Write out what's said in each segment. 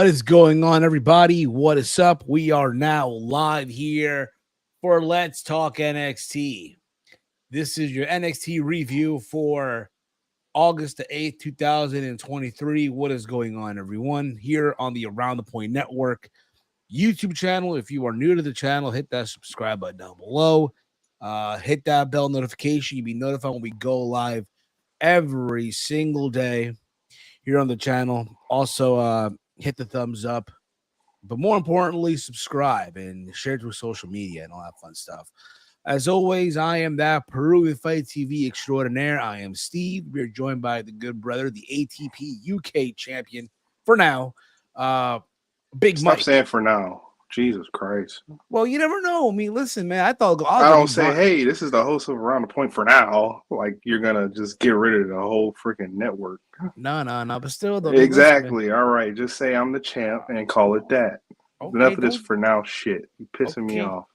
What is going on, everybody? What is up? We are now live here for Let's Talk NXT. This is your NXT review for August the 8th, 2023. What is going on, everyone? Here on the Around the Point Network YouTube channel. If you are new to the channel, hit that subscribe button down below. Hit that bell notification. You'll be notified when we go live every single day here on the channel. Also, hit the thumbs up, but more importantly, subscribe and share it with social media and all that fun stuff. As always, I am that Peruvian Fight TV extraordinaire. I am Steve. We are joined by the good brother, the ATP UK champion for now, Big Stop Mike. saying for now. Jesus Christ. Well, you never know. I mean, listen, man, I thought I don't say, hey, this is the host of Around the Point for now. Like, you're going to just get rid of the whole freaking network. No, but still, though. Exactly. All right. Just say I'm the champ and call it that. Okay, Enough of this for now shit. You're pissing me off.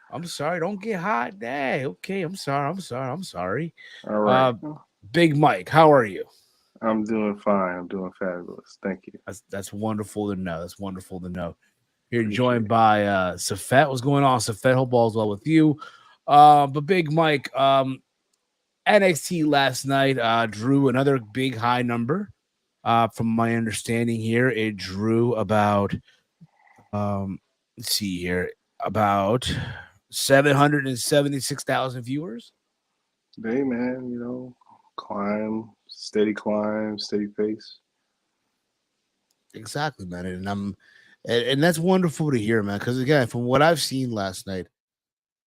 I'm sorry. Don't get hot. Hey, okay. I'm sorry. All right. Big Mike, how are you? I'm doing fine. I'm doing fabulous. Thank you. That's wonderful to know. You're joined by Safet. What's going on, Safet? Hope all's well with you. But Big Mike, NXT last night drew another big high number. From my understanding here, it drew about let's see here, about 776,000 viewers. Hey man, steady climb, steady pace. Exactly, man. And that's wonderful to hear, man, because again, from what I've seen last night,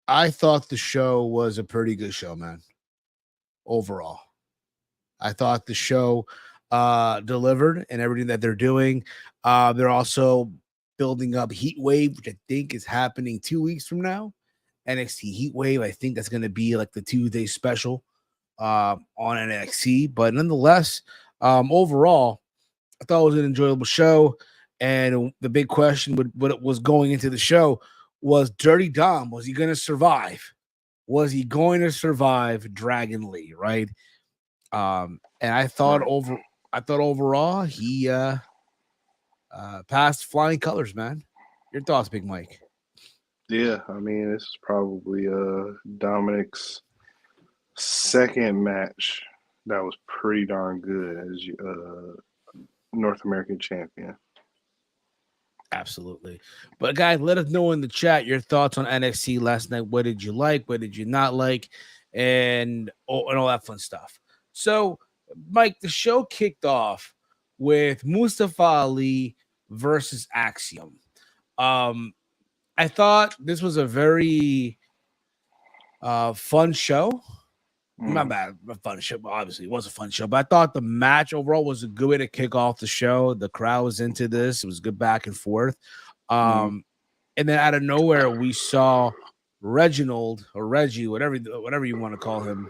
I thought the show was a pretty good show, man. Overall, I thought the show delivered and everything that they're doing. They're also building up Heat Wave, which I think is happening 2 weeks from now. NXT Heat Wave, I think that's going to be like the Tuesday special on NXT. But nonetheless, overall, I thought it was an enjoyable show. And the big question what was going into the show was Dirty Dom. Was he going to survive? Was he going to survive Dragon Lee? Right. And I thought overall he passed flying colors, man. Your thoughts, Big Mike? Yeah, I mean, this is probably Dominik's second match that was pretty darn good as North American champion. Absolutely. But guys, let us know in the chat your thoughts on NXT last night. What did you like? What did you not like? And all that fun stuff. So, Mike, the show kicked off with Mustafa Ali versus Axiom. I thought this was a very fun show. Not bad, a fun show. Obviously, it was a fun show, but I thought the match overall was a good way to kick off the show. The crowd was into this. It was good back and forth. And then out of nowhere, we saw Reginald or Reggie, whatever you want to call him,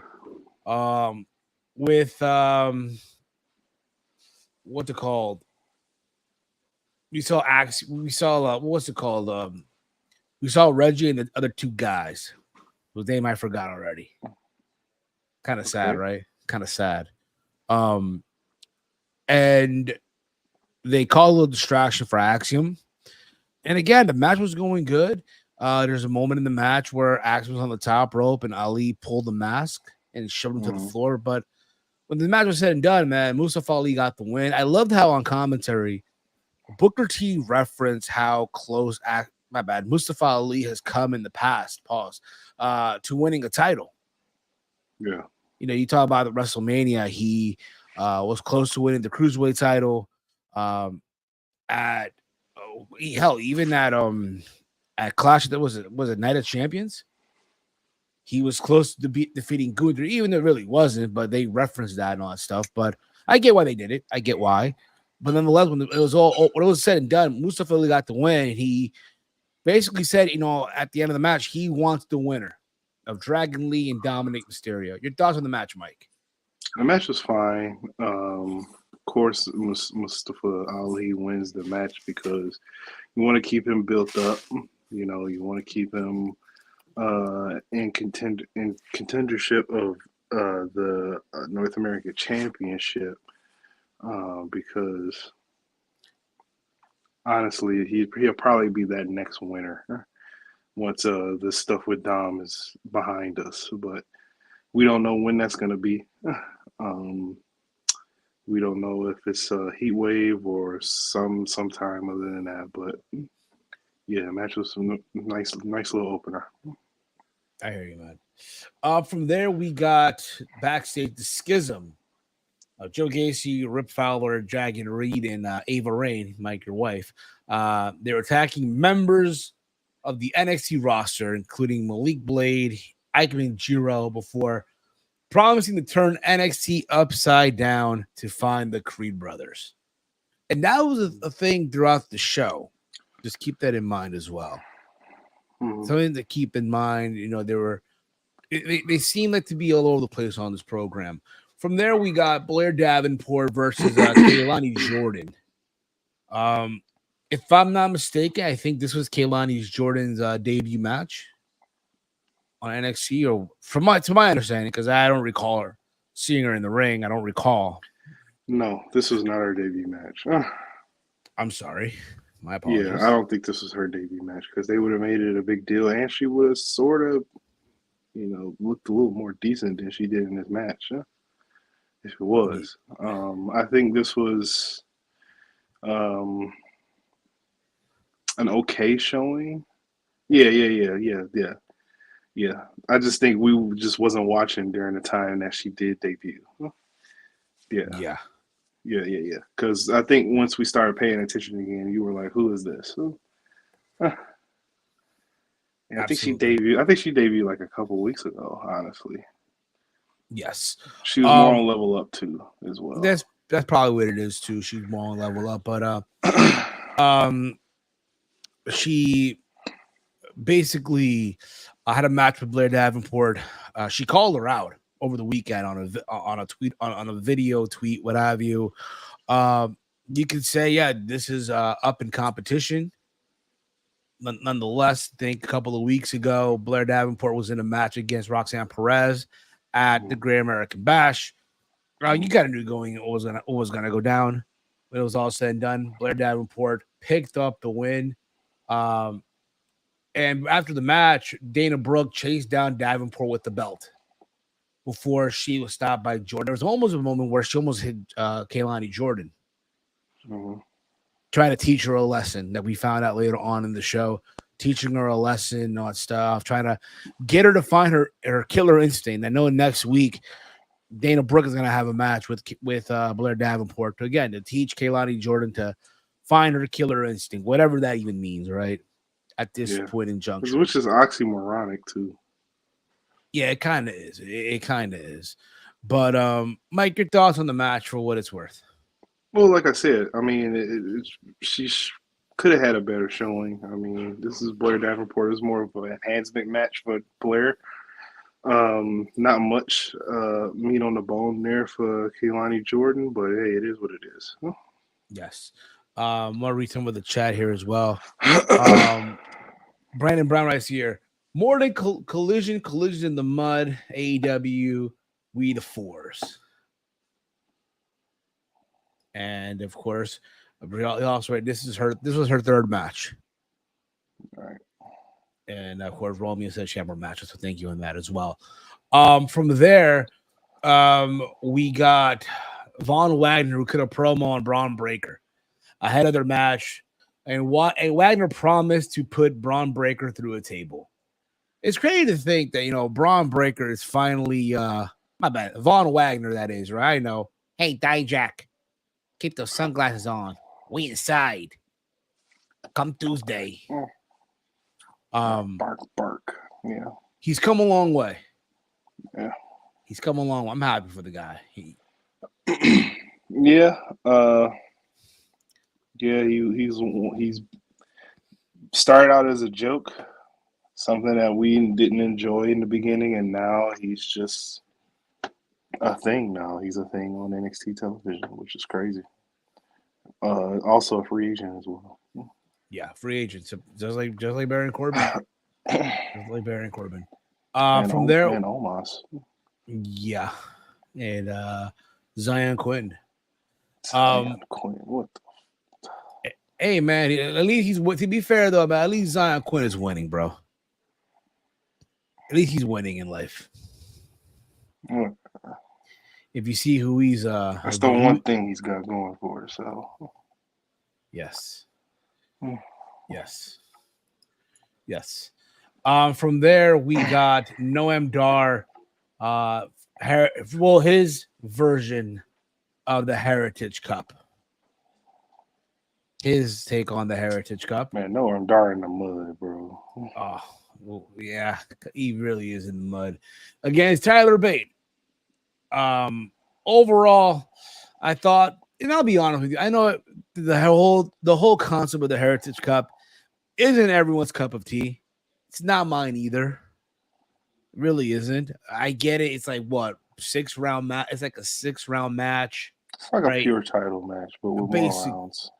with what's it called? We saw what's it called? We saw Reggie and the other two guys whose name I forgot already. Kind of sad, right? Kind of sad. And they called a little distraction for Axiom. And again, the match was going good. There's a moment in the match where Axiom was on the top rope and Ali pulled the mask and shoved him to the floor. But when the match was said and done, man, Mustafa Ali got the win. I loved how on commentary Booker T referenced how close Mustafa Ali has come in the past, to winning a title. Yeah. You talk about the WrestleMania, he was close to winning the Cruiserweight title. Even at Clash, that was it Night of Champions? He was close to defeating Gunther, even though it really wasn't, but they referenced that and all that stuff. But I get why they did it. I get why. But nonetheless, when it was said and done, Mustafa Ali got the win. He basically said, at the end of the match, he wants the winner of Dragon Lee and Dominik Mysterio. Your thoughts on the match, Mike? The match was fine. Of course, Mustafa Ali wins the match because you want to keep him built up. You want to keep him in contendership of the North American Championship because honestly, he'll probably be that next winner once this stuff with Dom is behind us. But we don't know when that's gonna be. Um, we don't know if it's a heat wave or sometime other than that. But yeah, match was some nice little opener. I hear you, man. From there, we got backstage the schism. Joe Gacy, Rip Fowler, Dragon Reed, and Ava Rain, Mike, your wife. They were attacking members of the NXT roster, including Malik Blade, Ikeman Jiro, before promising to turn NXT upside down to find the Creed brothers. And that was a thing throughout the show. Just keep that in mind as well. Mm-hmm. Something to keep in mind. They seem like to be all over the place on this program. From there, we got Blair Davenport versus Kaylani Jordan. If I'm not mistaken, I think this was Kaylani Jordan's debut match on NXT, or to my understanding, because I don't recall her seeing her in the ring. I don't recall. No, this was not her debut match. I'm sorry. My apologies. Yeah, I don't think this was her debut match because they would have made it a big deal, and she would have sort of, looked a little more decent than she did in this match. If it was, I think this was an okay showing. Yeah. I just think we just wasn't watching during the time that she did debut. Yeah. Because I think once we started paying attention again, you were like, "Who is this?" And I think she debuted like a couple weeks ago. Honestly, yes, she was more on Level Up too, as well. That's probably what it is too. She's more on Level Up, but she basically had a match with Blair Davenport. She called her out over the weekend on a tweet, on a video tweet, what have you. You could say, yeah, this is up in competition. Nonetheless, I think a couple of weeks ago, Blair Davenport was in a match against Roxanne Perez at the Great American Bash. You got to knew going what was gonna go down. When it was all said and done, Blair Davenport picked up the win. And after the match, Dana Brooke chased down Davenport with the belt before she was stopped by Jordan. There was almost a moment where she almost hit Kaylani Jordan, trying to teach her a lesson that we found out later on in the show, teaching her a lesson on stuff, trying to get her to find her killer instinct. I know next week Dana Brooke is going to have a match with Blair Davenport to teach Kaylani Jordan to find her killer instinct, whatever that even means, right? At this point in juncture, which is oxymoronic too. Yeah, it kind of is. It kind of is. But Mike, your thoughts on the match for what it's worth? Well, like I said, I mean, she could have had a better showing. I mean, this is Blair Davenport. It's more of an enhancement match for Blair. Not much meat on the bone there for Kaylani Jordan, but hey, it is what it is. Yes. More reason with the chat here as well. Brandon Brown writes here, more than collision in the mud, AEW, we the fours. And of course, also right, this was her third match. All right. And of course, Romeo said she had more matches, so thank you on that as well. From there, we got Von Wagner, who could have promo on Braun Breaker ahead of their match, and Wagner promised to put Braun Breaker through a table. It's crazy to think that Braun Breaker is finally my bad, Von Wagner, that is, right? I know. Hey, Dijak, keep those sunglasses on. We inside. Come Tuesday. Bark. Yeah. He's come a long way. Yeah. He's come a long way. I'm happy for the guy. Yeah. He's started out as a joke, something that we didn't enjoy in the beginning, and now he's just a thing. Now he's a thing on NXT television, which is crazy. Also a free agent as well. Yeah, free agents, just like Baron Corbin. Just like Baron Corbin. From there, and Omos. Yeah, and Zion Quinn. Zion Quinn. What? Hey man, at least he's, to be fair though, but at least Zion Quinn is winning, bro. At least he's winning in life. If you see who he's that's the one thing he's got going for it. So yes. From there we got Noam Dar, his version of the Heritage Cup. His take on the Heritage Cup. Man, Noam Dar in the mud, bro. Oh, well, yeah, he really is in the mud against Tyler Bate. Overall, I thought, and I'll be honest with you, I know the whole concept of the Heritage Cup isn't everyone's cup of tea. It's not mine either. It really isn't. I get it. It's like what 6-round match. It's like a 6-round match. It's like a pure title match, but with more rounds.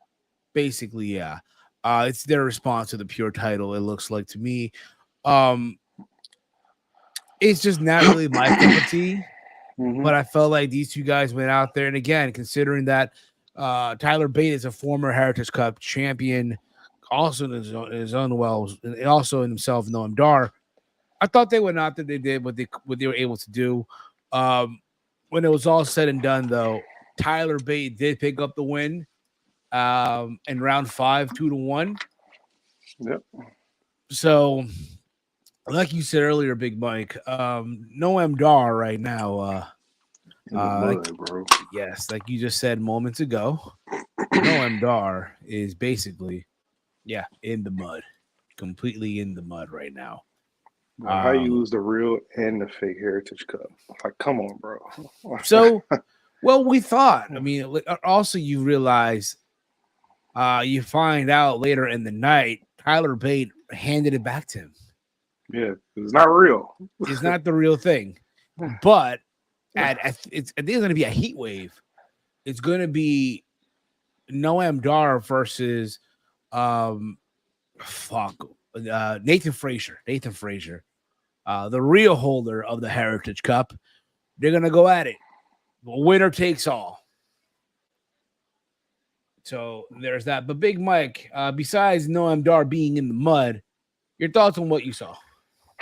Basically, yeah. It's their response to the pure title. It looks like to me. It's just not really my cup of tea. But I felt like these two guys went out there, and again, considering that Tyler Bate is a former Heritage Cup champion, also in his own wells, and also in himself, Noam Dar, I thought they went out there. They did what they were able to do. When it was all said and done, though, Tyler Bate did pick up the win in round 5, 2-1. Yep. So, like you said earlier, Big Mike, Noam Dar right now, bro. Yes, like you just said moments ago, Noam Dar is basically, in the mud, completely in the mud right now. Bro, how you lose the real and the fake Heritage Cup? Like, come on, bro. So, well, we thought. I mean, also you realize, you find out later in the night, Tyler Bate handed it back to him. Yeah, it's not real. It's not the real thing. But I think it's going to be a heat wave. It's going to be Noam Dar versus Nathan Frazier. Nathan Frazier, the real holder of the Heritage Cup. They're going to go at it. Winner takes all. So there's that. But Big Mike, besides Noam Dar being in the mud, your thoughts on what you saw?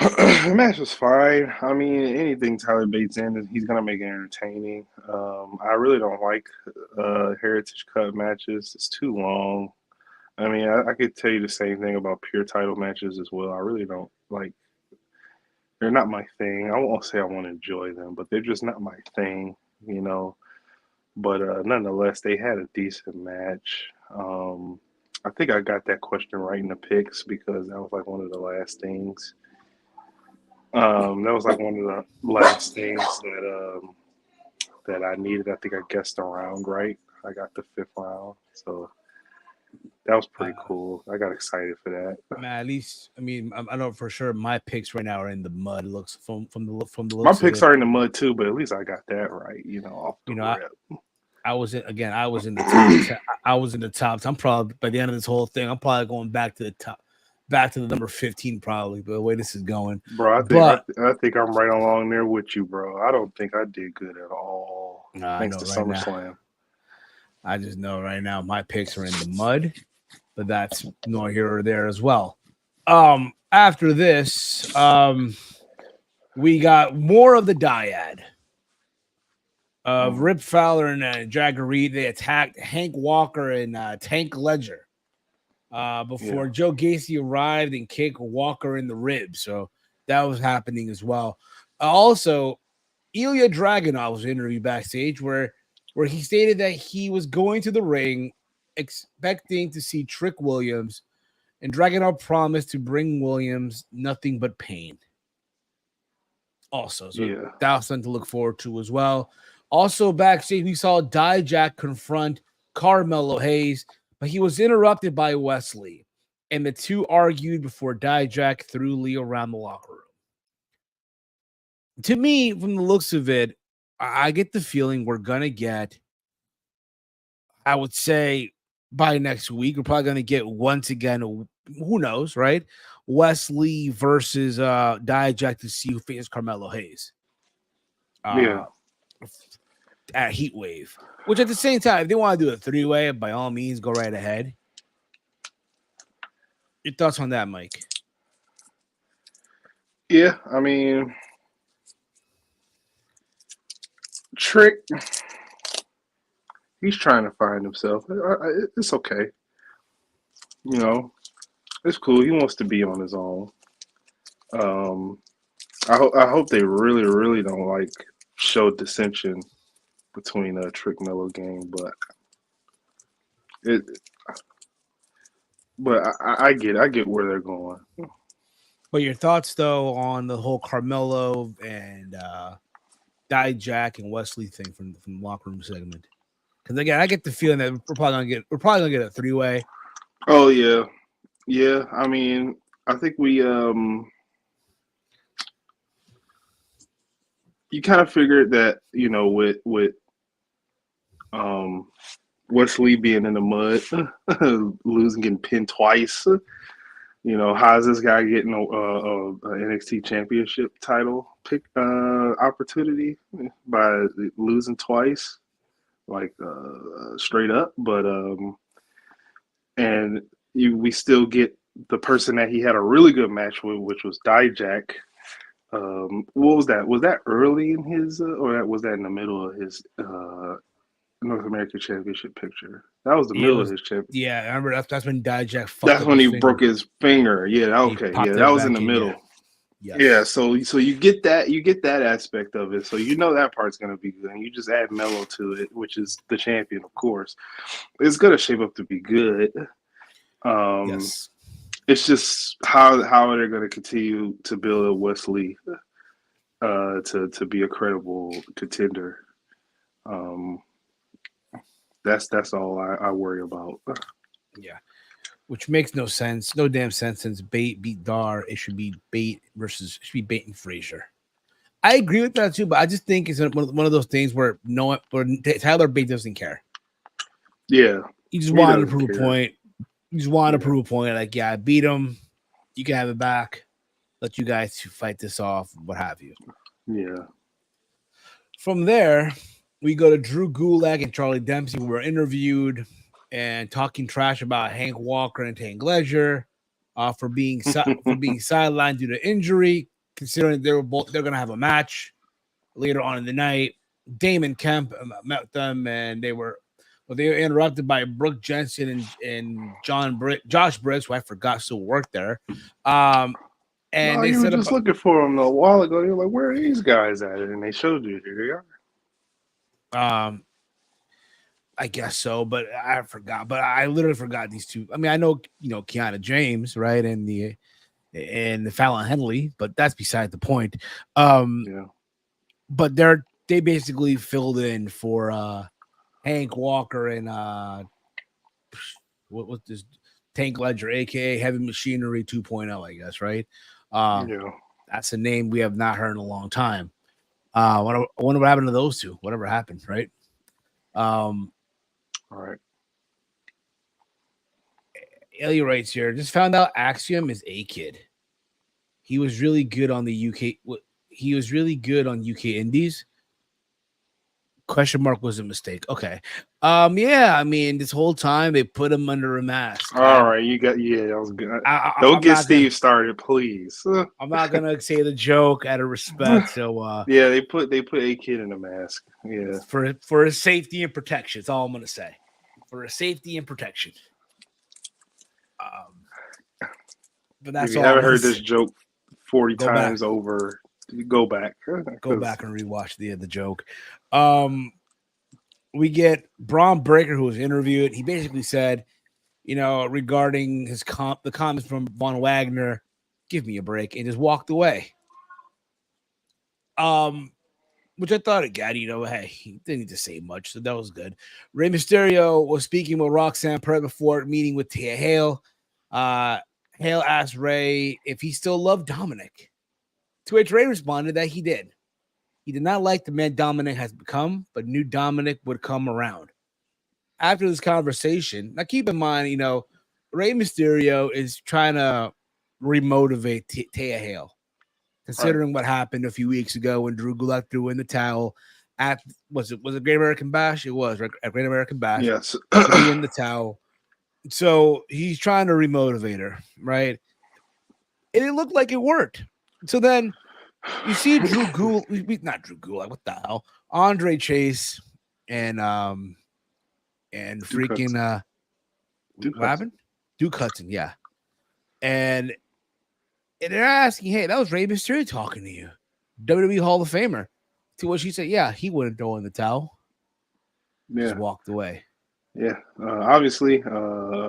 The match was fine. I mean, anything Tyler Bates in, he's gonna make it entertaining. I really don't like Heritage Cup matches. It's too long. I mean, I could tell you the same thing about pure title matches as well. I really don't like. They're not my thing. I won't say I want to enjoy them, but they're just not my thing, you know. But nonetheless, they had a decent match. I think I got that question right in the picks because that was like one of the last things. That was like one of the last things that I needed. I think I guessed the round right. I got the 5th round, so that was pretty cool. I got excited for that. Man, at least I mean I know for sure my picks right now are in the mud. It looks from the looks. My picks are in the mud too, but at least I got that right. You know, off the rip. I was in the top. I was in the top. I'm probably by the end of this whole thing, I'm probably going back to the top. Back to the number 15, probably, but the way this is going. Bro, I think I'm right along there with you, bro. I don't think I did good at all. Thanks to SummerSlam. I just know right now my picks are in the mud, but that's nor here or there as well. After this, we got more of the dyad of Rip Fowler and Jagger Reed. They attacked Hank Walker and Tank Ledger. Before Joe Gacy arrived and kicked Walker in the ribs. So that was happening as well. Also, Ilya Dragunov was interviewed backstage where he stated that he was going to the ring expecting to see Trick Williams, and Dragunov promised to bring Williams nothing but pain. Also, so that was something to look forward to as well. Also, backstage, we saw Dijak confront Carmelo Hayes, but he was interrupted by Wesley, and the two argued before Dijak threw Lee around the locker room. To me, from the looks of it, I get the feeling we're going to get, I would say by next week, we're probably going to get once again, who knows, right? Wesley versus Dijak to see who faces Carmelo Hayes. At Heat Wave, which at the same time, if they want to do a 3-way, by all means, go right ahead. Your thoughts on that, Mike? Yeah, I mean, Trick, he's trying to find himself. It's okay. You know, it's cool. He wants to be on his own. Um, I hope they really, really don't like show dissension between Trick Mellow Game, it, but I get where they're going. But your thoughts though on the whole Carmelo and Dijak and Wesley thing from the locker room segment? Because again, I get the feeling that we're probably gonna get a 3-way. Oh yeah, yeah. I mean, I think we you kind of figured that with Wesley being in the mud, losing, getting pinned twice. How's this guy getting a NXT championship title pick opportunity by losing twice, like straight up? But we still get the person that he had a really good match with, which was Dijak. What was that? Was that early in his, or was that in the middle of his North American Championship picture? That was the middle of his championship. Yeah, I remember that's when Dijak fucked That's up when his he finger. broke his finger. Yeah, okay. Yeah, that was in the middle. Yeah. Yeah, so you get that aspect of it. So that part's gonna be good. And you just add Melo to it, which is the champion, of course. It's gonna shape up to be good. Yes. It's just how they're gonna continue to build a Wesley to be a credible contender. That's all I worry about. Yeah. Which makes no sense. No damn sense since Bate beat Dar. It should be Bate and Frazier. I agree with that too, but I just think it's one of those things where Tyler Bate doesn't care. Yeah. He just wanted to prove a point. He just wanted to prove a point. Like, yeah, I beat him. You can have it back. Let you guys fight this off, what have you. Yeah. From there, we go to Drew Gulak and Charlie Dempsey, who were interviewed and talking trash about Hank Walker and Tank Ledger for being sidelined due to injury, considering they're going to have a match later on in the night. Damon Kemp met them, and they were interrupted by Brooke Jensen and Josh Briggs, who I forgot still worked there. And they you were just looking for them a while ago. You're like, where are these guys at? And they showed you. Here they are. I guess so, but I forgot. But I literally forgot these two. I mean, I know Kiana James, right, and the Fallon Henley, but that's beside the point. But they basically filled in for Hank Walker and what was this Tank Ledger, aka Heavy Machinery 2.0, I guess, right? That's a name we have not heard in a long time. I wonder what happened to those two. Whatever happened, right? All right. Ellie writes here, just found out Axiom is a kid. He was really good on the UK. He was really good on UK Indies. Question mark was a mistake. Okay. Yeah, I mean, this whole time they put him under a mask. All right, that was good. Don't get Steve started, please. I'm not gonna say the joke out of respect. So yeah, they put a kid in a mask. Yeah. For his safety and protection. That's all I'm gonna say. For his safety and protection. But that's if you all. Haven't heard this joke 40 times over. Go back. Go back and rewatch the joke. We get Braun Breaker, who was interviewed. He basically said, regarding the comments from Von Wagner, give me a break, and just walked away. Which I thought again, hey, he didn't need to say much, so that was good. Rey Mysterio was speaking with Roxanne Perez before meeting with Tia Hale. Hale asked Rey if he still loved Dominik, to which Rey responded that he did. He did not like the man Dominik has become, but knew Dominik would come around. After this conversation, now keep in mind, Rey Mysterio is trying to remotivate Tia Hale, considering what happened a few weeks ago when Drew Gulak threw in the towel was it Great American Bash? It was, right? At Great American Bash. Yes. Threw in the towel. So he's trying to remotivate her, right? And it looked like it worked. So then you see Drew Gulak, not Drew Gulak, what the hell? Andre Chase and Duke freaking Hudson. Duke what Hudson. happened? Duke Hudson, yeah. And they're asking, hey, that was Rey Mysterio talking to you, WWE Hall of Famer. To what she said, yeah, he wouldn't throw in the towel. Yeah. Just walked away. Yeah. Obviously,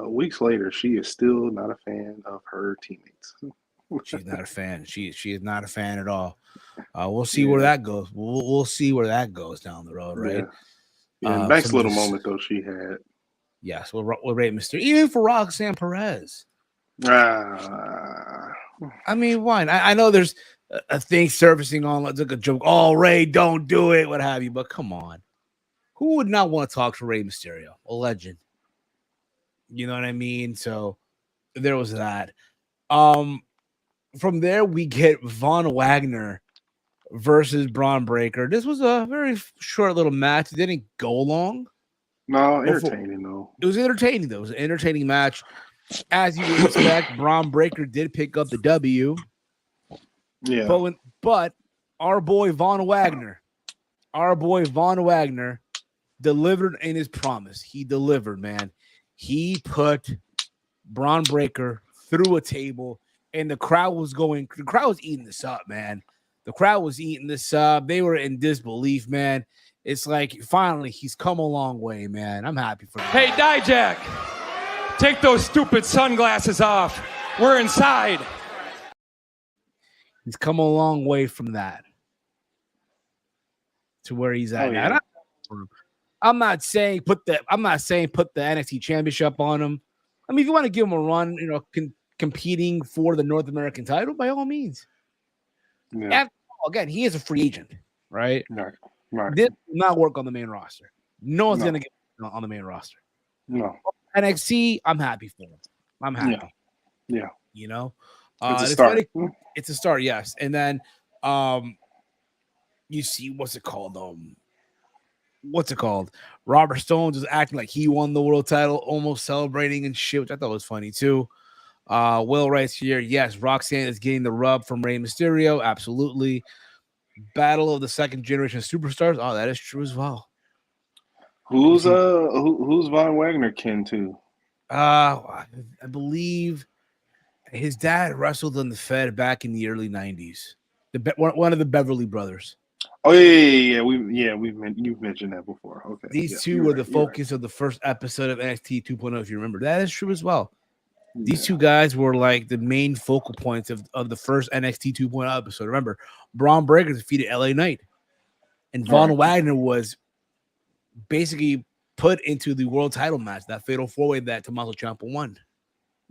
weeks later, she is still not a fan of her teammates. She's not a fan. She is not a fan at all. We'll see where that goes. We'll see where that goes down the road, right? Yeah. Nice little moment though she had. Yes, with Rey Mysterio, even for Roxanne Perez. I mean, why? I know there's a thing surfacing on like a joke. Oh, Ray, don't do it, what have you? But come on, who would not want to talk to Rey Mysterio, a legend? You know what I mean? So there was that. From there we get Von Wagner versus Braun Breaker. This was a very short little match. It didn't go long. No, entertaining though. It was entertaining though. It was an entertaining match. As you would expect, Braun Breaker did pick up the W. Yeah. But our boy Von Wagner delivered in his promise. He delivered, man. He put Braun Breaker through a table, and the crowd was eating this up, man. The crowd was eating this up. They were in disbelief, man. It's like finally he's come a long way, man. I'm happy for him. Hey, Dijak, take those stupid sunglasses off. We're inside. He's come a long way from that to where he's at now. I'm not saying put the NXT championship on him. I mean, if you want to give him a run, competing for the North American title, by all means. Yeah. Again, he is a free agent, right? Right. This will not work on the main roster. No one's going to get on the main roster. No. NXT, I'm happy for him. I'm happy. Yeah. It's a start. It's a start, yes. And then you see what's it called? Robert Stones is acting like he won the world title, almost celebrating and shit, which I thought was funny too. Will writes here, yes, Roxanne is getting the rub from Rey Mysterio. Absolutely. Battle of the second generation superstars. Oh, that is true as well. Who's Von Wagner kin to? I believe his dad wrestled in the Fed back in the early 90s. One of the Beverly brothers. Oh yeah. You've mentioned that before. Okay. These two were the focus of the first episode of NXT 2.0, if you remember. That is true as well. These two guys were like the main focal points of the first NXT 2.0 episode. Remember, Braun Breaker defeated LA Knight, and Von Wagner was basically put into the world title match, that fatal four-way that Tommaso Ciampa won.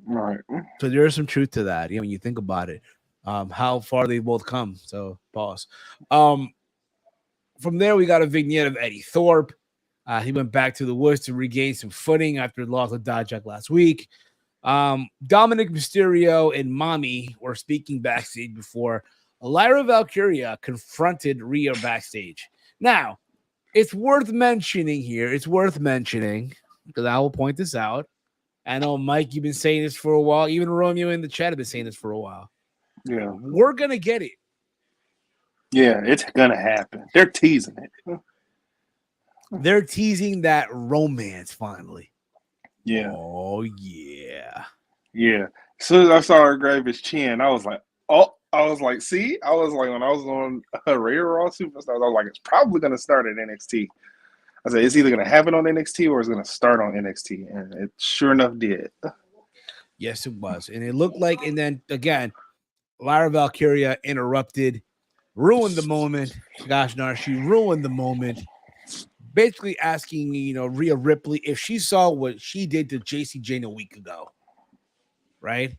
Right. So there is some truth to that. When you think about it, how far they both come. So pause. From there, we got a vignette of Eddie Thorpe. He went back to the woods to regain some footing after the loss of Dijak last week. Dominik Mysterio and Mommy were speaking backstage before Lyra Valkyria confronted Rhea backstage. Now, it's worth mentioning because I will point this out. I know, Mike, you've been saying this for a while. Even Romeo in the chat have been saying this for a while. Yeah. We're going to get it. Yeah, it's going to happen. They're teasing it. They're teasing that romance finally. Yeah. Oh, yeah. Yeah. As soon as I saw her grab his chin, I was like, oh, see? I was like, when I was on Rhea Raw Superstars, I was like, it's probably going to start at NXT. I said, it's either going to happen on NXT or it's going to start on NXT. And it sure enough did. Yes, it was. And it looked like, and then again, Lyra Valkyria interrupted, ruined the moment. Gosh darn, she ruined the moment. Basically asking, Rhea Ripley if she saw what she did to JC Jane a week ago. Right?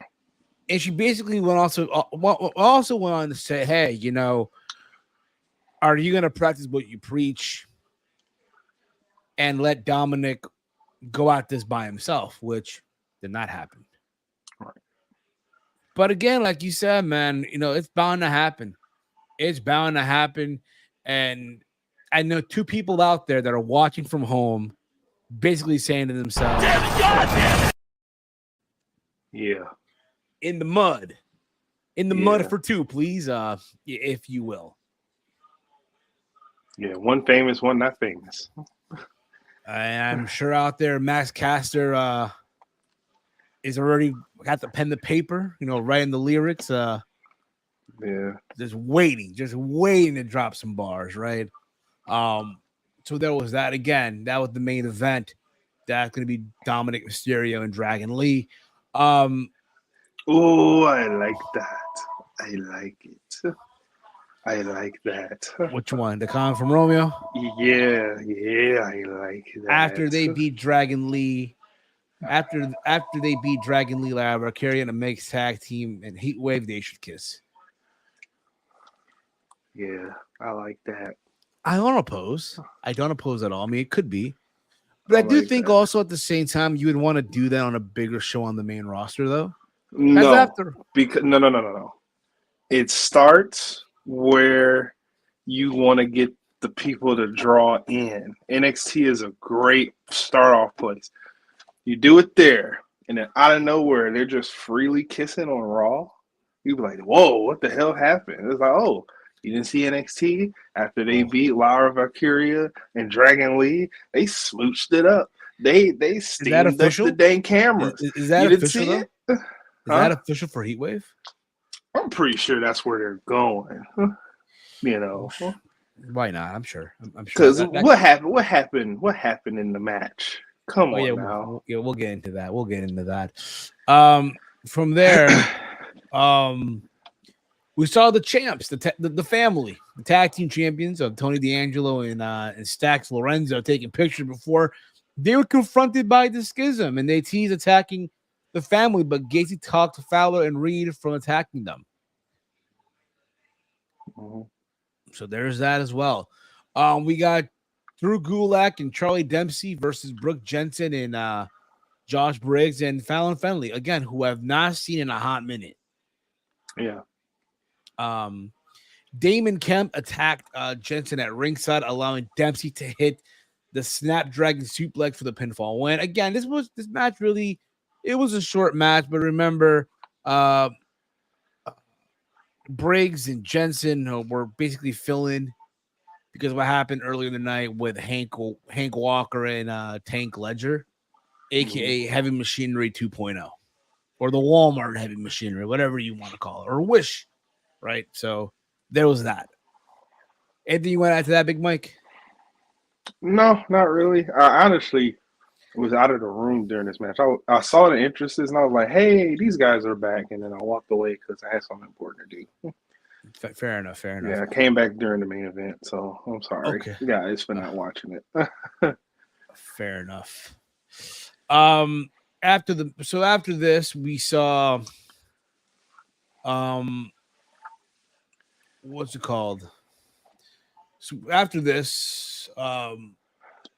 And she basically also went on to say, hey, are you going to practice what you preach and let Dominik go at this by himself, which did not happen. Right. But again, like you said, man, it's bound to happen. It's bound to happen. And I know two people out there that are watching from home basically saying to themselves, Yeah. In the mud. In the mud for two, please, if you will. Yeah, one famous, one not famous. I'm sure out there, Max Caster is already got the pen to paper, writing the lyrics. Just waiting to drop some bars, right? So there was that again. That was the main event. That's going to be Dominik, Mysterio, and Dragon Lee. Oh, I like that. I like it. I like that. Which one? The Con from Romeo? Yeah, I like that. After they beat Dragon Lee, after they beat Dragon Lee, Lara, carrying a mixed tag team and Heat Wave, they should kiss. Yeah, I like that. I don't oppose. I don't oppose at all. I mean, it could be. But I do think also at the same time you would want to do that on a bigger show on the main roster, though. No, because no. It starts where you want to get the people to draw in. NXT is a great start off place. You do it there, and then out of nowhere, they're just freely kissing on Raw. You'd be like, whoa, what the hell happened? It's like, oh, you didn't see NXT? After they beat Laura Valkyria and Dragon Lee, they smooched it up. They steamed up the dang cameras. Is that official, though? Is that official for Heatwave? I'm pretty sure that's where they're going. Why not? I'm sure. Because what happened? What happened in the match? Come on now. We'll get into that. From there, we saw the champs, the family, the tag team champions of Tony D'Angelo and Stax Lorenzo taking pictures before they were confronted by the schism, and they teased attacking the family, but Gacy talked to Fowler and Reed from attacking them. Mm-hmm. So there's that as well. We got Drew Gulak and Charlie Dempsey versus Brooke Jensen and Josh Briggs and Fallon Finley, again, who I've not seen in a hot minute. Yeah. Damon Kemp attacked Jensen at ringside, allowing Dempsey to hit the Snapdragon suplex for the pinfall win. Again, this match really, it was a short match, but remember, Briggs and Jensen were basically filling because of what happened earlier in the night with Hank Walker and Tank Ledger, aka Heavy Machinery 2.0, or the Walmart Heavy Machinery, whatever you want to call it, or Wish, right? So there was that. Anything you want to add to that, Big Mike? No, not really. I honestly was out of the room during this match. I saw the entrances and I was like, hey, these guys are back. And then I walked away because I had something important to do. Fair enough. Yeah, I came back during the main event, so I'm sorry. Okay. Guys, for not watching it. Fair enough. After this, we saw what's it called? So after this, I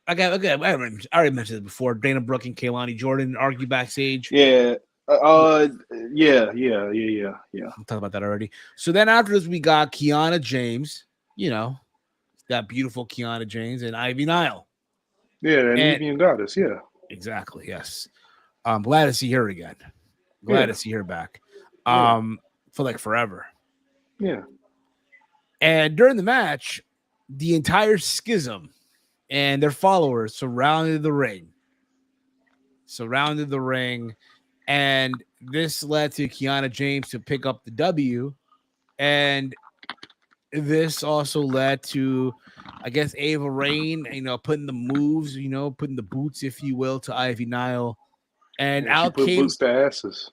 already mentioned it before. Dana Brooke and Kaylani Jordan argue backstage. Yeah. Yeah. We'll talk about that already. So then after this, we got Kiana James, that beautiful Kiana James and Ivy Nile. Yeah, that Nevian goddess, yeah. Exactly, yes. I'm glad to see her again. Glad to see her back. For like forever. Yeah. And during the match, the entire schism and their followers surrounded the ring. And this led to Kiana James to pick up the W. And this also led to, I guess, Ava Raine, putting the moves, putting the boots, if you will, to Ivy Nile. And out she put came boots to asses.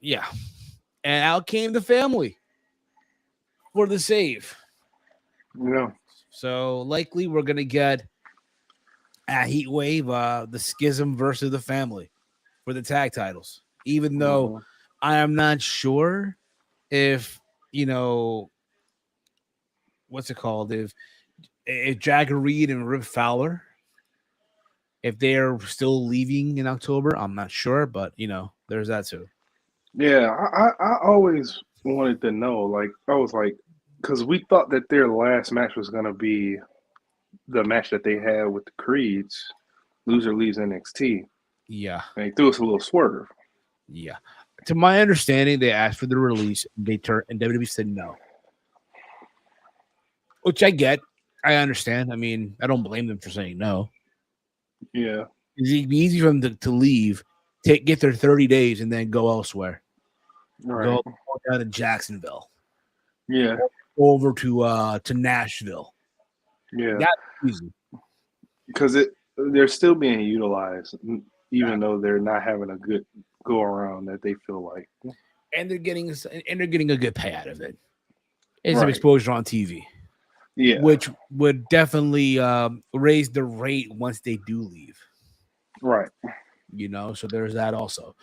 Yeah. And out came the family for the save. Yeah. So likely we're gonna get at Heat Wave, the Schism versus the family for the tag titles. Even though I am not sure if what's it called? If Jagger Reed and Rip Fowler, if they are still leaving in October, I'm not sure, but there's that too. Yeah, I always wanted to know. I was like, because we thought that their last match was gonna be the match that they had with the Creeds. Loser leaves NXT. Yeah, and they threw us a little swerve. Yeah, to my understanding, they asked for the release. And WWE said no, which I get. I understand. I mean, I don't blame them for saying no. Yeah. It'd be easy for them to leave, get their 30 days, and then go elsewhere. Right. Go down to Jacksonville. Yeah. Go over to Nashville. Yeah. That's easy. Because they're still being utilized, even though they're not having a good go around that they feel like. And they're getting a good pay out of it. And some exposure on TV. Yeah. Which would definitely raise the rate once they do leave. Right. So there's that also.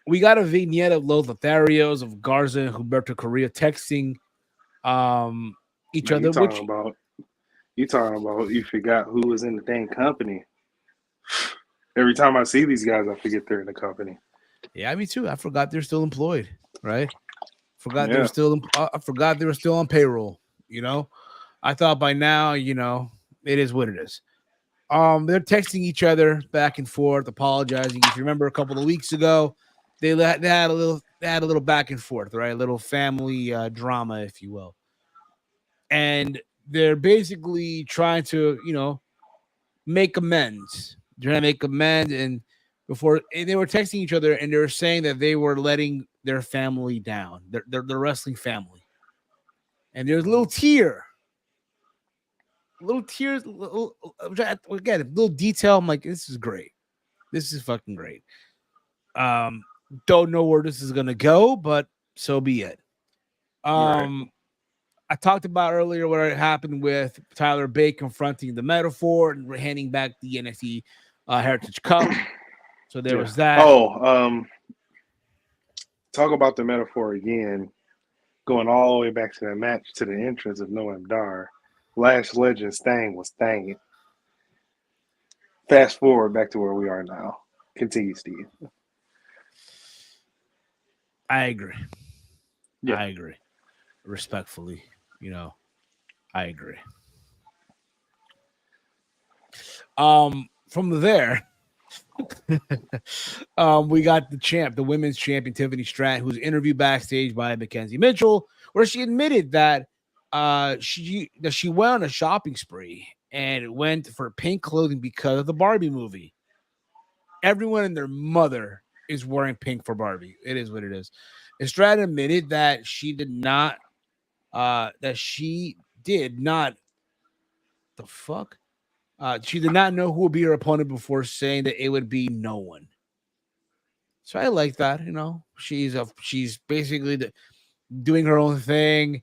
We got a vignette of Los Lotharios, of Garza and Humberto Correa texting each other. You talking about you forgot who was in the dang company. Every time I see these guys, I forget they're in the company. Yeah, me too. I forgot they're still employed, right? They were still. I forgot they were still on payroll. I thought by now, it is what it is. They're texting each other back and forth, apologizing. If you remember a couple of weeks ago, they had a little back and forth, right? A little family drama, if you will. And they're basically trying to, make amends. They're trying to make amends, and they were texting each other, and they were saying that they were letting their family down, their wrestling family. And there's a little tears, again, a little detail. I'm like, this is great. This is fucking great. Don't know where this is gonna go, but so be it. Right. I talked about earlier what happened with Tyler Bate confronting the Metaphor and handing back the NXT Heritage Cup. So there was that. Talk about the Metaphor again. Going all the way back to that match, to the entrance of Noam Dar. Lash Legend Sting was Sting. Fast forward back to where we are now. Continue, Steve. I agree. Yeah. I agree. Respectfully, I agree. From there, we got the women's champion Tiffany Stratton, who's interviewed backstage by Mackenzie Mitchell, where she admitted that she went on a shopping spree and went for pink clothing because of the Barbie movie. Everyone and their mother is wearing pink for Barbie. It is what it is. And Stratton admitted that she did not. She did not know who would be her opponent before saying that it would be no one. So I like that. She's basically doing her own thing.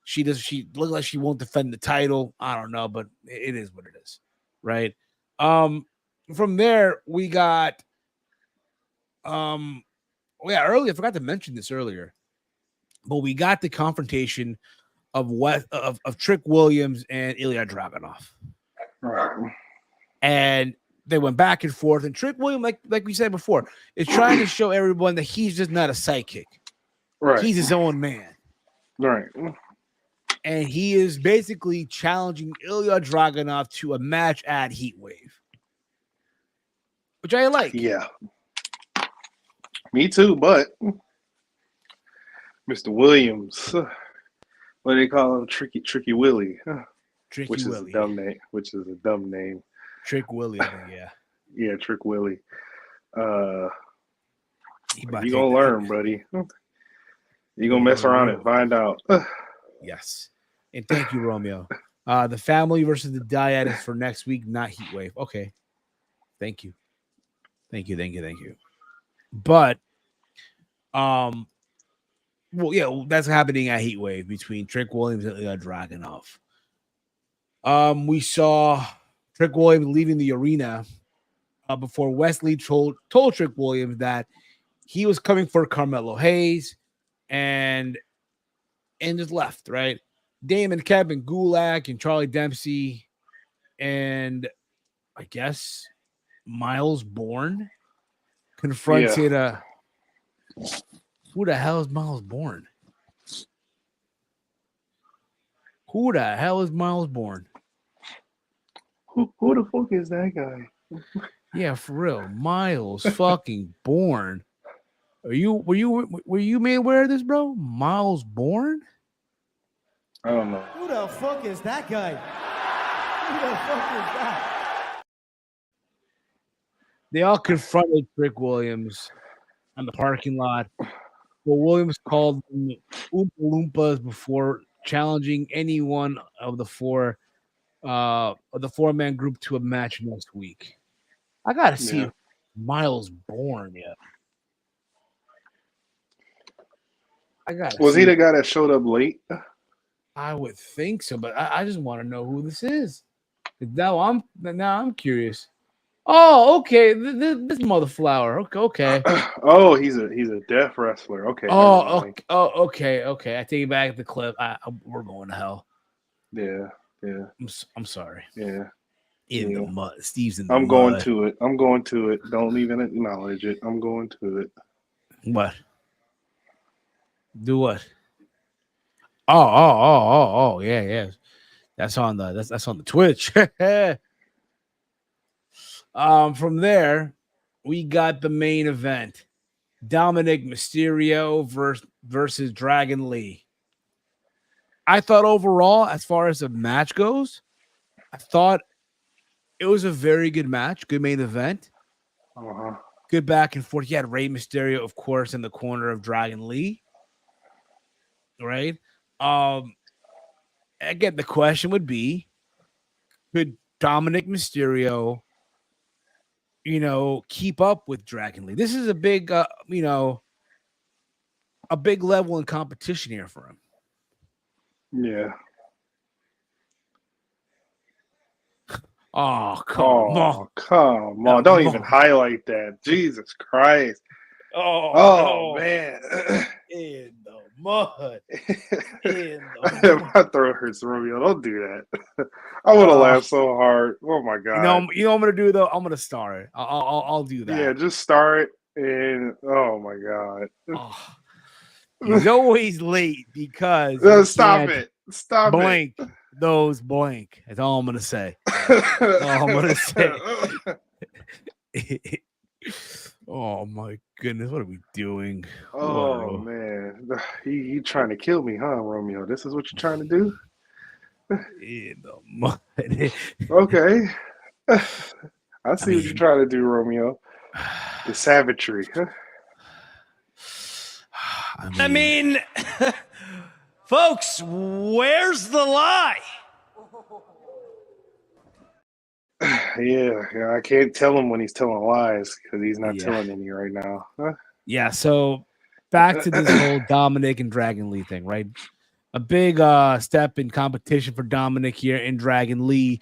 She looks like she won't defend the title. I don't know, but it is what it is, right? From there we got earlier, I forgot to mention this earlier, but we got the confrontation of Trick Williams and Ilya Dragunov. Right. And they went back and forth. And Trick Williams, like we said before, is trying to show everyone that he's just not a sidekick. Right. He's his own man. Right. And he is basically challenging Ilya Dragunov to a match at Heatwave, which I like. Yeah. Me too, but Mr. Williams, what do they call him? Tricky Willie. Which is a dumb name. Trick Willie, yeah. Yeah, Trick Willie. You gonna learn, buddy. You gonna mess around and find out. Yes. And thank you, Romeo. The family versus the Dyadics for next week, not Heatwave. Okay. Thank you. But that's happening at Heatwave between Trick Williams and Ilya Dragunov. We saw Trick Williams leaving the arena before Wesley told Trick Williams that he was coming for Carmelo Hayes and just left, right? Damon, Kevin Gulak, and Charlie Dempsey, and I guess Miles Bourne confronted who the hell is Miles Bourne? Who the hell is Miles Bourne? Who the fuck is that guy? Yeah, for real. Miles fucking Bourne. Were you made aware of this, bro? Miles Bourne? I don't know. Who the fuck is that guy? Who the fuck is that? They all confronted Trick Williams on the parking lot. Well, Williams called them Oompa Loompas before challenging any one of the four-man group to a match next week. I gotta see Miles Bourne. Yeah, I gotta. Was see he the guy that showed up late? I would think so, but I just want to know who this is. Now I'm curious. Oh, okay. This mother flower. Okay. Oh, he's a deaf wrestler. Okay. Okay. I take it back the clip. We're going to hell. Yeah. I'm sorry. Yeah. In the mud. Steve's in the I'm mud. going to it. Don't even acknowledge it. I'm going to it. What? Do what? Oh, yeah. That's on the Twitch. From there, we got the main event. Dominik Mysterio versus Dragon Lee. I thought overall, as far as the match goes, I thought it was a very good match, good main event. Good back and forth. You had Rey Mysterio, of course, in the corner of Dragon Lee. Right? Again, the question would be, could Dominik Mysterio, keep up with Dragon Lee? This is a big, a big level in competition here for him. Yeah. Oh, come on. Don't even highlight that. Jesus Christ. Oh, man. In the mud. My throat hurts, Romeo. Don't do that. I would have laughed so hard. Oh my god. You know what I'm gonna do though? I'm gonna star it. I'll do that. Yeah, just start and oh my god. Oh, he's always late because stop it. Blank those blank. That's all I'm gonna say. Oh my goodness, what are we doing? Oh man, you trying to kill me, huh, Romeo? This is what you're trying to do? In the mud. Okay, I see what you're trying to do, Romeo. The savagery. I mean, folks, where's the lie? Yeah, I can't tell him when he's telling lies because he's not telling any right now. Huh? Yeah, so back to this whole Dominik and Dragon Lee thing, right? A big step in competition for Dominik here in Dragon Lee.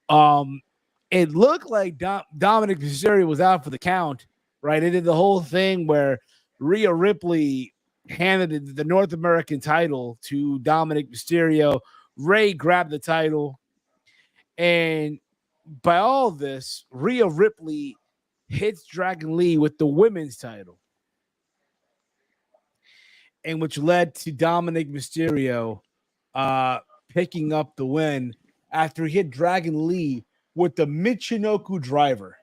It looked like Dominik Mysterio was out for the count, right? It did the whole thing where Rhea Ripley handed the North American title to Dominik Mysterio. Ray grabbed the title, and by all this, Rhea Ripley hits Dragon Lee with the women's title, and which led to Dominik Mysterio picking up the win after he hit Dragon Lee with the Michinoku driver.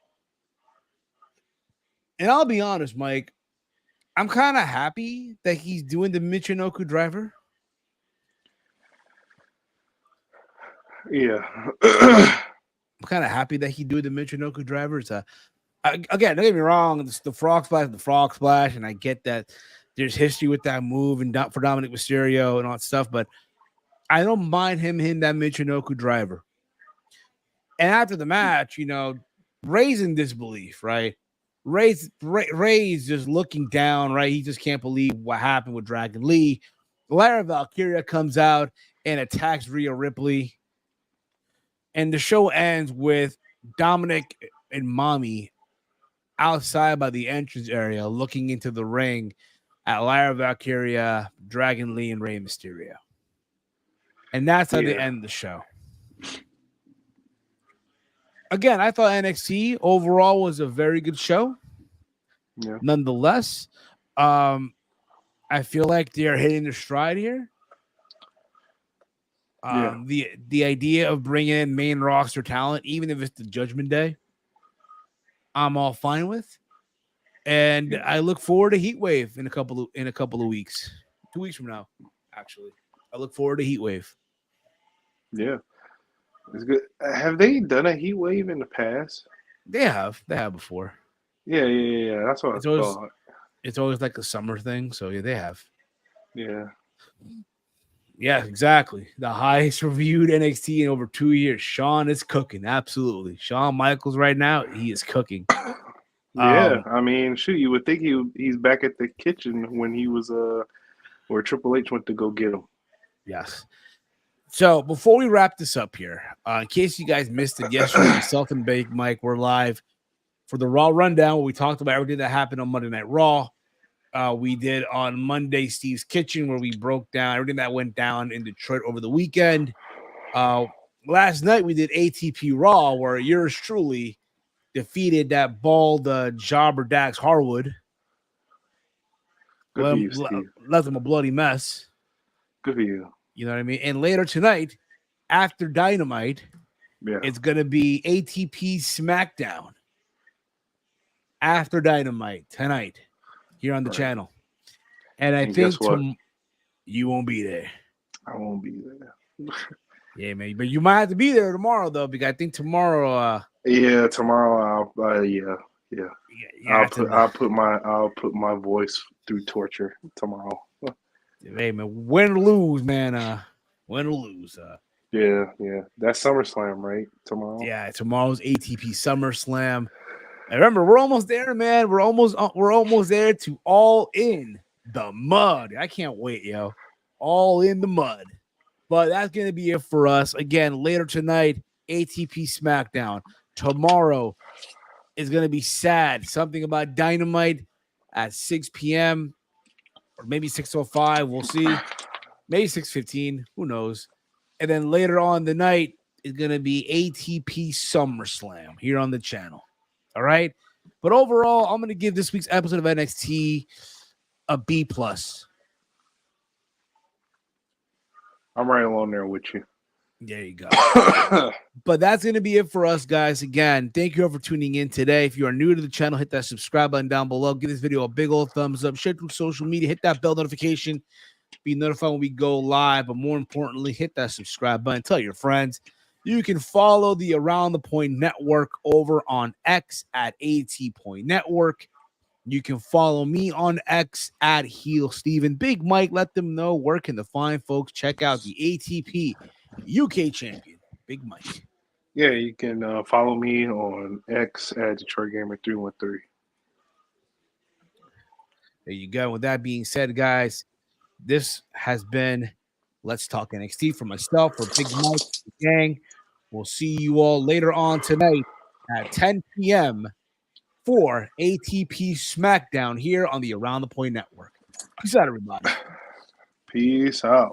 And I'll be honest, Mike, I'm kind of happy that he's doing the Michinoku driver. Yeah. I'm kind of happy that he do the Michinoku driver. It's again, don't get me wrong, the frog splash, and I get that there's history with that move and for Dominik Mysterio and all that stuff, but I don't mind him hitting that Michinoku driver. And after the match, Ray's in disbelief, right? Ray's just looking down, right? He just can't believe what happened with Dragon Lee. Lara Valkyria comes out and attacks Rhea Ripley. And the show ends with Dominik and Mommy outside by the entrance area looking into the ring at Lara Valkyria, Dragon Lee, and Rey Mysterio. And that's how they end the show. Again, I thought NXT overall was a very good show. Yeah. Nonetheless, I feel like they're hitting their stride here. The idea of bringing in main roster talent, even if it's the Judgment Day, I'm all fine with. And I look forward to Heat Wave in a couple of weeks. 2 weeks from now, actually. I look forward to Heat Wave. Yeah, it's good. Have they done a heat wave in the past? They have before. Yeah. That's what I thought. It's always like a summer thing. So yeah, they have. Yeah. Yeah, exactly. The highest reviewed NXT in over 2 years. Shawn is cooking. Absolutely. Shawn Michaels right now, he is cooking. Yeah, I mean, shoot, you would think he's back at the kitchen when he was where Triple H went to go get him. Yes. So before we wrap this up here, in case you guys missed it yesterday, myself and Big Mike were live for the Raw Rundown where we talked about everything that happened on Monday Night Raw. We did on Monday Steve's Kitchen where we broke down everything that went down in Detroit over the weekend. Last night we did ATP Raw where yours truly defeated that bald jobber Dax Harwood. Good for you, Steve. Left him a bloody mess. Good for you. You know what I mean? And later tonight, after Dynamite, it's going to be ATP SmackDown. After Dynamite tonight here on the channel. And I think you won't be there. I won't be there. Yeah, man. But you might have to be there tomorrow, though, because I think tomorrow. Yeah, tomorrow. I'll put my voice through torture tomorrow. Hey, man, win or lose, man. Win or lose. Yeah. That's SummerSlam, right? Tomorrow. Yeah, tomorrow's ATP SummerSlam. And remember, we're almost there, man. We're almost there to All in the Mud. I can't wait, yo. All in the Mud. But that's going to be it for us. Again, later tonight, ATP SmackDown. Tomorrow is going to be sad. Something about Dynamite at 6 p.m. or maybe 6:05. We'll see. Maybe 6:15. Who knows? And then later on the night is going to be ATP SummerSlam here on the channel. All right. But overall, I'm going to give this week's episode of NXT a B+. I'm right along there with you. There you go. But that's going to be it for us, guys. Again, thank you all for tuning in today. If you are new to the channel, hit that subscribe button down below. Give this video a big old thumbs up. Share it through social media. Hit that bell notification. Be notified when we go live. But more importantly, hit that subscribe button. Tell your friends. You can follow the Around the Point Network over on X at AT Point Network. You can follow me on X at Heel Steven. Big Mike, let them know where can the fine folks check out the ATP UK champion, Big Mike. Yeah, you can follow me on X at Detroit Gamer 313. There you go. With that being said, guys, this has been Let's Talk NXT for myself, for Big Mike, the gang. We'll see you all later on tonight at 10 p.m. for ATP SmackDown here on the Around the Point Network. Peace out, everybody. Peace out.